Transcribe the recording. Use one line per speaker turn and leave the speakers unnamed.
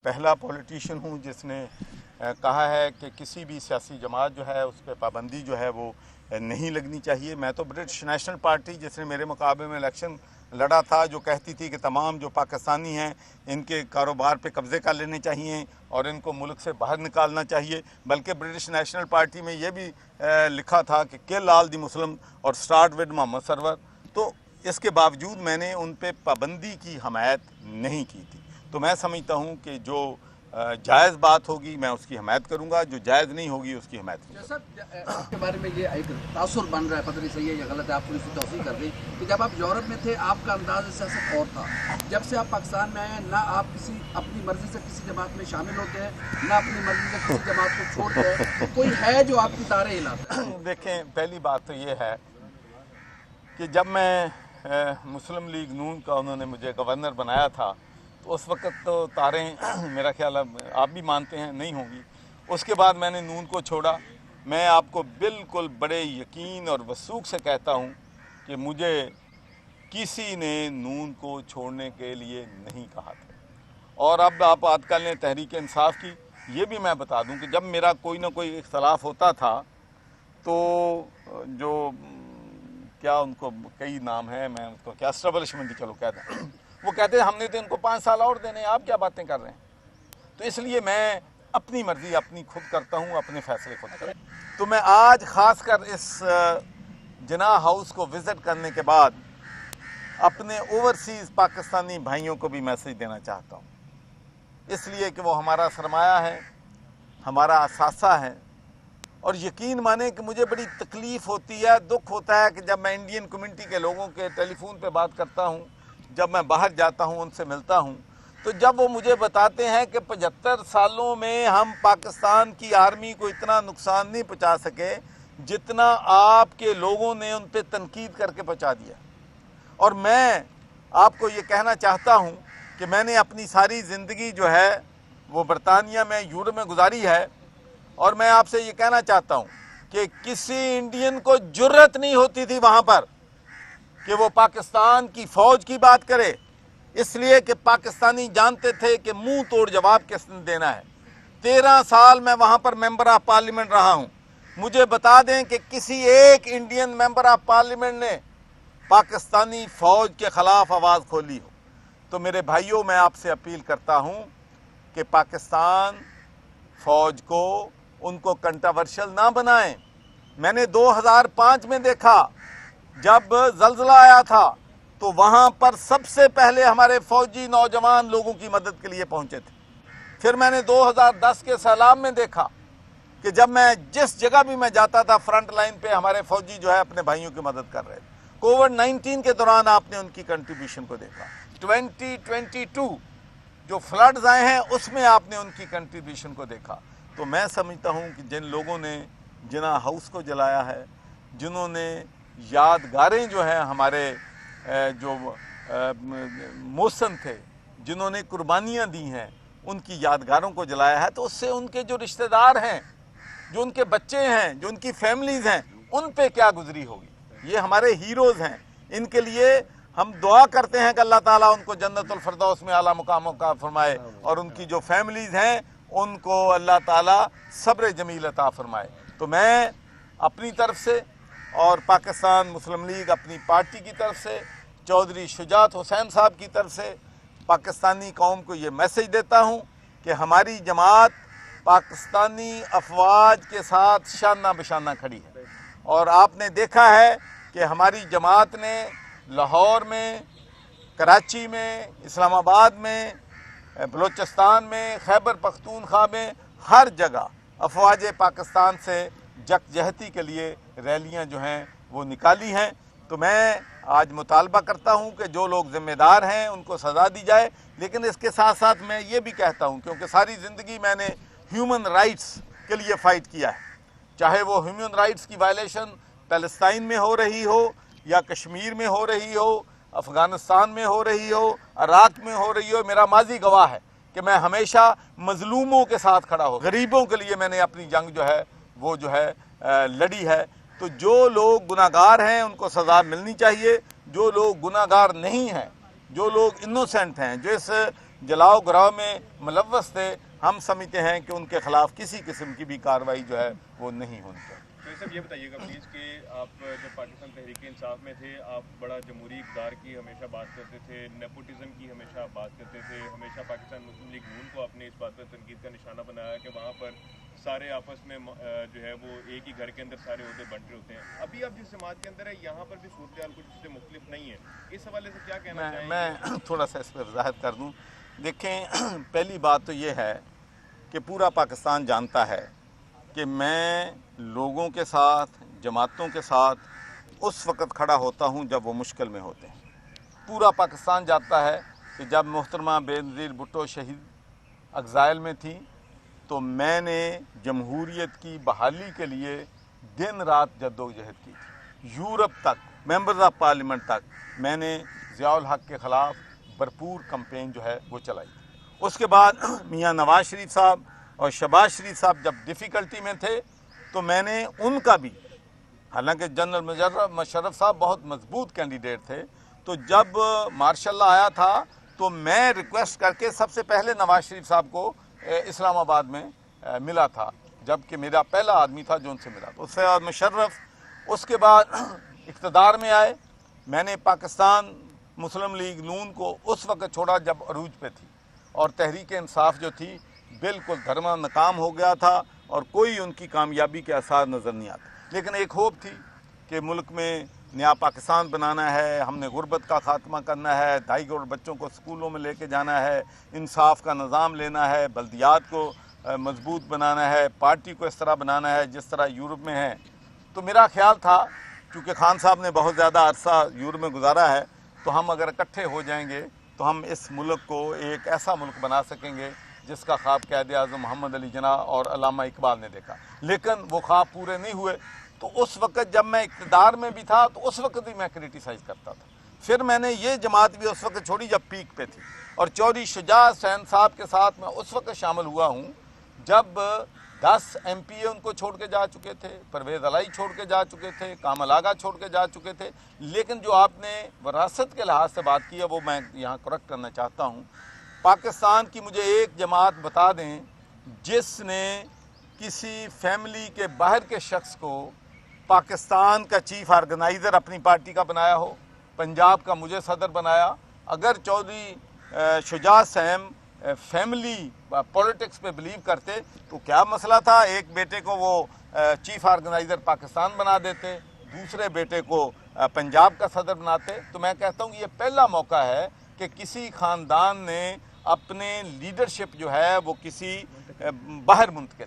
पहला पॉलिटिशियन हूँ जिसने कहा है कि किसी भी सियासी जमात जो है उस पर पाबंदी जो है वो नहीं लगनी चाहिए। मैं तो ब्रिटिश नेशनल पार्टी जिसने मेरे मुकाबले में इलेक्शन लड़ा था, जो कहती थी कि तमाम जो पाकिस्तानी हैं इनके कारोबार पे कब्ज़े कर लेने चाहिए और इनको मुल्क से बाहर निकालना चाहिए, बल्कि ब्रिटिश नेशनल पार्टी में ये भी लिखा था कि किल ऑल दी मुस्लिम और स्टार्ट विद मोहम्मद सरवर। तो इसके बावजूद मैंने उन पे पाबंदी की हमायत नहीं की थी। तो मैं समझता हूँ कि जो जायज़ बात होगी मैं उसकी हमायत करूँगा, जो जायज़ नहीं होगी उसकी हमायत नहीं।
सर, आपके बारे में ये एक तासुर बन रहा है, पता नहीं सही है या गलत है, आप थोड़ी सी तौसीह कर दें कि जब आप यूरोप में थे आपका अंदाज़ सियासत और था, जब से आप पाकिस्तान में आए हैं ना आप किसी अपनी मर्ज़ी से किसी जमात में शामिल होते हैं ना अपनी मर्ज़ी से किसी जमात को छोड़ते हैं, कोई है जो आपकी तारे हिलाता है?
देखें, पहली बात तो ये है कि जब मैं मुस्लिम लीग नून का उन्होंने मुझे गवर्नर बनाया था तो उस वक़्त तो तारें मेरा ख्याल आप भी मानते हैं नहीं होंगी। उसके बाद मैंने नून को छोड़ा। मैं आपको बिल्कुल बड़े यकीन और वसूख से कहता हूँ कि मुझे किसी ने नून को छोड़ने के लिए नहीं कहा था। और अब आप बात कर लें तहरीक इंसाफ की, ये भी मैं बता दूँ कि जब मेरा कोई ना कोई इख्तलाफ होता था तो जो क्या उनको कई नाम है, मैं उसको क्या एस्टेब्लिशमेंट चलो कहते हैं, वो कहते हैं हमने तो इनको 5 साल और देने, आप क्या बातें कर रहे हैं। तो इसलिए मैं अपनी मर्ज़ी अपनी खुद करता हूँ, अपने फैसले खुद करता हूँ। तो मैं आज ख़ासकर इस जिनाह हाउस को विज़िट करने के बाद अपने ओवरसीज़ पाकिस्तानी भाइयों को भी मैसेज देना चाहता हूँ, इसलिए कि वो हमारा सरमाया है, हमारा असासा है। और यकीन माने कि मुझे बड़ी तकलीफ़ होती है, दुख होता है कि जब मैं इंडियन कम्युनिटी के लोगों के टेलीफोन पे बात करता हूँ, जब मैं बाहर जाता हूँ उनसे मिलता हूँ, तो जब वो मुझे बताते हैं कि 75 सालों में हम पाकिस्तान की आर्मी को इतना नुकसान नहीं पहुँचा सके जितना आपके लोगों ने उन पर तनकीद करके पहुँचा दिया। और मैं आपको ये कहना चाहता हूँ कि मैंने अपनी सारी ज़िंदगी जो है वो बरतानिया में, यूरोप में गुजारी है, और मैं आपसे ये कहना चाहता हूँ कि किसी इंडियन को जुर्रत नहीं होती थी वहाँ पर कि वो पाकिस्तान की फ़ौज की बात करे, इसलिए कि पाकिस्तानी जानते थे कि मुंह तोड़ जवाब किसने देना है। 13 साल मैं वहाँ पर मेंबर ऑफ पार्लियामेंट रहा हूँ। मुझे बता दें कि किसी एक इंडियन मेंबर ऑफ पार्लियामेंट ने पाकिस्तानी फ़ौज के ख़िलाफ़ आवाज़ खोली हो। तो मेरे भाइयों, मैं आपसे अपील करता हूँ कि पाकिस्तान फ़ौज को उनको कंट्रोवर्शियल ना बनाएं। मैंने 2005 में देखा जब ज़ल्ज़ला आया था तो वहाँ पर सबसे पहले हमारे फ़ौजी नौजवान लोगों की मदद के लिए पहुँचे थे। फिर मैंने 2010 के सैलाब में देखा कि जब मैं जिस जगह भी मैं जाता था फ्रंट लाइन पे हमारे फ़ौजी जो है अपने भाइयों की मदद कर रहे थे। कोविड-19 के दौरान आपने उनकी कंट्रीब्यूशन को देखा। 2022 जो फ्लड्स आए हैं उसमें आपने उनकी कंट्रीब्यूशन को देखा। तो मैं समझता हूँ कि जिन लोगों ने जिनाह हाउस को जलाया है, जिन्होंने यादगारें जो हैं हमारे जो मोहसन थे, जिन्होंने कुर्बानियाँ दी हैं, उनकी यादगारों को जलाया है, तो उससे उनके जो रिश्तेदार हैं, जो उनके बच्चे हैं, जो उनकी फैमिलीज़ हैं, उन पे क्या गुजरी होगी। ये हमारे हीरोज़ हैं, इनके लिए हम दुआ करते हैं कि अल्लाह ताला उनको जन्नतुल फिरदौस में आला मुकामों का फरमाए और उनकी जो फैमिलीज़ हैं उनको अल्लाह ताला सब्र जमील अता फरमाए। तो मैं अपनी तरफ से और पाकिस्तान मुस्लिम लीग अपनी पार्टी की तरफ से, चौधरी शुजात हुसैन साहब की तरफ से पाकिस्तानी कौम को ये मैसेज देता हूँ कि हमारी जमात पाकिस्तानी अफवाज के साथ शाना बशाना खड़ी है। और आपने देखा है कि हमारी जमात ने लाहौर में, कराची में, इस्लामाबाद में, बलूचिस्तान में, खैबर पख्तूनख्वा में, हर जगह अफवाज पाकिस्तान से यकजहती के लिए रैलियां जो हैं वो निकाली हैं। तो मैं आज मुतालबा करता हूं कि जो लोग ज़िम्मेदार हैं उनको सज़ा दी जाए, लेकिन इसके साथ साथ मैं ये भी कहता हूं, क्योंकि सारी ज़िंदगी मैंने ह्यूमन राइट्स के लिए फ़ाइट किया है, चाहे वो ह्यूमन राइट्स की वायलेशन पैलेस्टाइन में हो रही हो या कश्मीर में हो रही हो, अफ़गानिस्तान में हो रही हो, इराक़ में हो रही हो। मेरा माजी गवाह है कि मैं हमेशा मज़लूमों के साथ खड़ा हो, गरीबों के लिए मैंने अपनी जंग जो है वो जो है लड़ी है। तो जो लोग गुनाहगार हैं उनको सज़ा मिलनी चाहिए, जो लोग गुनाहगार नहीं हैं, जो लोग इनोसेंट हैं, जो इस जलाओ घराव में मुलव्वस थे, हम समझते हैं कि उनके खिलाफ किसी किस्म की भी कार्रवाई जो है वो नहीं होनी चाहिए।
तो सब ये बताइएगा प्लीज़ कि आप जब पाकिस्तान तहरीक इंसाफ में थे, आप बड़ा जमहूरी इक़्तिदार की हमेशा बात करते थे, नेपोटिज़म की हमेशा आप बात करते थे, हमेशा पाकिस्तान मुस्लिम लीग नून को आपने इस बात पर तनकीद का निशाना बनाया कि वहाँ पर सारे आपस में जो है वो एक ही घर के अंदर सारे होते बंटे होते हैं। अभी आप जिस जमात के अंदर है, यहाँ पर भी सूरत हाल कुछ उससे मुख्तलिफ नहीं है। इस हवाले से क्या कहना चाहेंगे?
मैं थोड़ा सा इस पर वजाहत कर दूँ। देखें, पहली बात तो ये है कि पूरा पाकिस्तान जानता है कि मैं लोगों के साथ, जमातों के साथ उस वक़्त खड़ा होता हूँ जब वो मुश्किल में होते हैं। पूरा पाकिस्तान जानता है कि जब मोहतरमा बेनज़ीर भुट्टो शहीद अग़ज़ाइल में थी तो मैंने जमहूरियत की बहाली के लिए दिन रात जद्दोजहद की थी। यूरोप तक, मेंबर्स ऑफ पार्लियामेंट तक मैंने ज़ियाउल हक़ के ख़िलाफ़ भरपूर कैंपेन जो है वो चलाई। उसके बाद मियाँ नवाज शरीफ साहब और शहबाज शरीफ साहब जब डिफ़िकल्टी में थे तो मैंने उनका भी, हालांकि जनरल मुशर्रफ साहब बहुत मजबूत कैंडिडेट थे, तो जब मार्शल लॉ आया था तो मैं रिक्वेस्ट करके सबसे पहले नवाज शरीफ साहब को इस्लामाबाद में मिला था, जबकि मेरा पहला आदमी था जो उनसे मिला था। उसके बाद मुशर्रफ, उसके बाद इक़्तिदार में आए। मैंने पाकिस्तान मुस्लिम लीग नून को उस वक्त छोड़ा जब अरूज पे थी और तहरीक इंसाफ जो थी बिल्कुल धर्मा नाकाम हो गया था और कोई उनकी कामयाबी के आसार नज़र नहीं आते। लेकिन एक होप थी कि मुल्क में नया पाकिस्तान बनाना है, हमने गुर्बत का खात्मा करना है, 2.5 करोड़ बच्चों को स्कूलों में लेके जाना है, इंसाफ का निज़ाम लेना है, बल्दियात को मजबूत बनाना है, पार्टी को इस तरह बनाना है जिस तरह यूरोप में है। तो मेरा ख्याल था, चूँकि खान साहब ने बहुत ज़्यादा अरसा यूरोप में गुजारा है, तो हम अगर इकट्ठे हो जाएंगे तो हम इस मुल्क को एक ऐसा मुल्क बना सकेंगे जिसका ख्वाब कायद-ए-आज़म मोहम्मद अली जिन्नाह और अल्लामा इकबाल ने देखा। लेकिन वो ख्वाब पूरे नहीं हुए। तो उस वक़्त जब मैं इक़्तिदार में भी था तो उस वक़्त भी मैं क्रिटिसाइज़ करता था। फिर मैंने ये जमात भी उस वक़्त छोड़ी जब पीक पे थी, और चौधरी शुजा हुसैन साहब के साथ मैं उस वक़्त शामिल हुआ हूँ जब 10 MPA उनको छोड़ के जा चुके थे, परवेज़ अलाई छोड़ के जा चुके थे, कामल आगा छोड़ के जा चुके थे। लेकिन जो आपने वरासत के लिहाज से बात की है वो मैं यहाँ करेक्ट करना चाहता हूँ। पाकिस्तान की मुझे एक जमात बता दें जिसने किसी फैमिली के बाहर के शख्स को पाकिस्तान का चीफ ऑर्गेनाइज़र अपनी पार्टी का बनाया हो, पंजाब का मुझे सदर बनाया। अगर चौधरी शुजा हुसैन फैमिली पॉलिटिक्स पे बिलीव करते तो क्या मसला था, एक बेटे को वो चीफ ऑर्गेनाइज़र पाकिस्तान बना देते, दूसरे बेटे को पंजाब का सदर बनाते। तो मैं कहता हूँ ये पहला मौका है कि किसी ख़ानदान ने अपने लीडरशिप जो है वो किसी बाहर मुंतकिल